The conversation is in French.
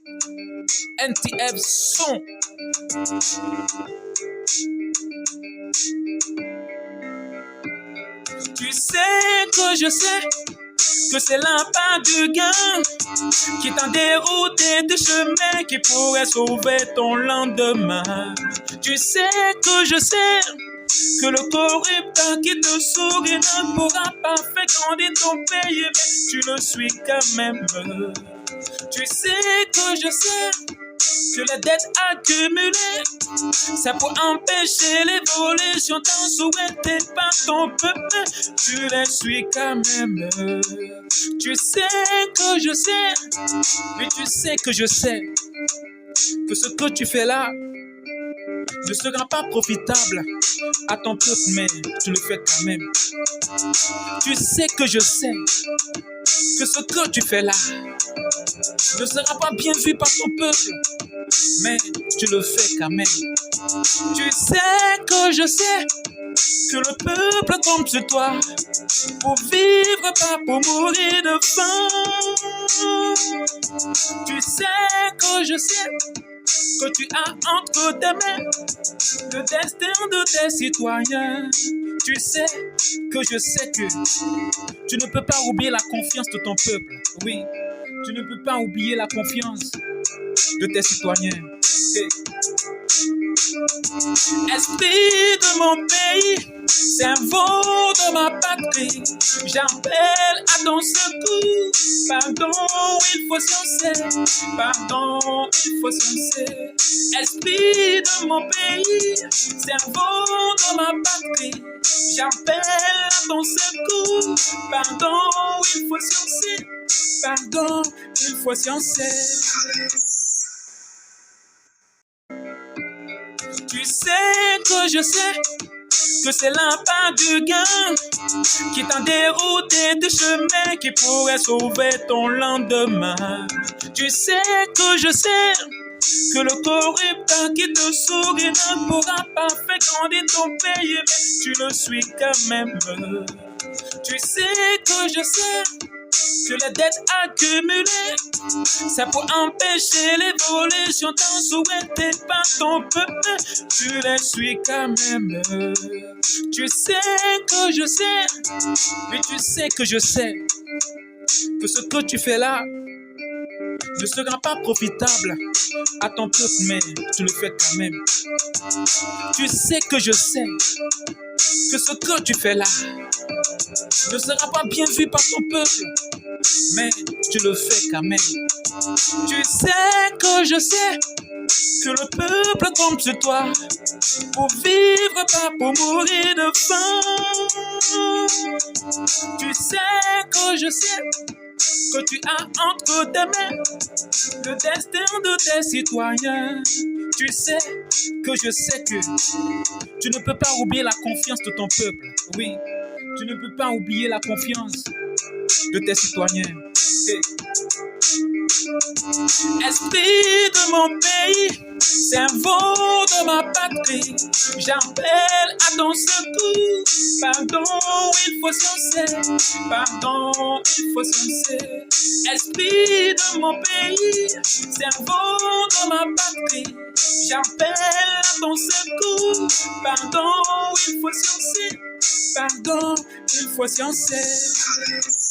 NTF son. Tu sais que je sais que c'est l'impact du gain qui t'a dérouté du chemin qui pourrait sauver ton lendemain. Tu sais que je sais que le corrupteur qui te sourit ne pourra pas faire grandir ton pays, mais tu le suis quand même. Tu sais que je sais que les dettes accumulées, c'est pour empêcher l'évolution tant souhaité par ton peuple. Tu les suis quand même. Tu sais que je sais, mais tu sais que je sais que ce que tu fais là ne sera pas profitable à ton peuple, mais tu le fais quand même. Tu sais que je sais que ce que tu fais là ne sera pas bien vu par ton peuple, mais tu le fais quand même. Tu sais que je sais que le peuple tombe sur toi pour vivre, pas pour mourir de faim. Tu sais que je sais que tu as entre tes mains le destin de tes citoyens. Tu sais que je sais que tu ne peux pas oublier la confiance de ton peuple. Oui, tu ne peux pas oublier la confiance de tes citoyens. Hey. Esprit de mon pays, cerveau de ma patrie, j'appelle à ton secours. Pardon, il faut sciencer. Pardon, il faut sciencer. Esprit de mon pays, cerveau de ma patrie, j'appelle à ton secours. Pardon, il faut sciencer. Pardon, il faut sciencer. Tu sais que je sais que c'est l'impact du gain qui t'a dérouté du chemin qui pourrait sauver ton lendemain. Tu sais que je sais que le corrupteur qui te sourit ne pourra pas faire grandir ton pays, mais tu le suis quand même. Tu sais que je sais que les dettes accumulées, c'est pour empêcher l'évolution tant souhaitée par ton peuple. Tu les suis quand même. Tu sais que je sais, mais tu sais que je sais que ce que tu fais là ne sera pas profitable à ton peuple, mais tu le fais quand même. Tu sais que je sais que ce que tu fais là ne sera pas bien vu par ton peuple, mais tu le fais quand même. Tu sais que je sais que le peuple tombe sur toi pour vivre, pas pour mourir de faim. Tu sais que je sais que tu as entre tes mains le destin de tes citoyens. Tu sais que je sais que tu ne peux pas oublier la confiance de ton peuple. Oui, tu ne peux pas oublier la confiance de tes citoyens. Hey. Esprit de mon pays, cerveau de ma patrie, j'appelle à ton secours. Pardon, il faut sciencer. Pardon, il faut sciencer. Esprit de mon pays, cerveau de ma patrie, j'appelle à ton secours. Pardon, il faut sciencer. Pardon, il faut sciencer.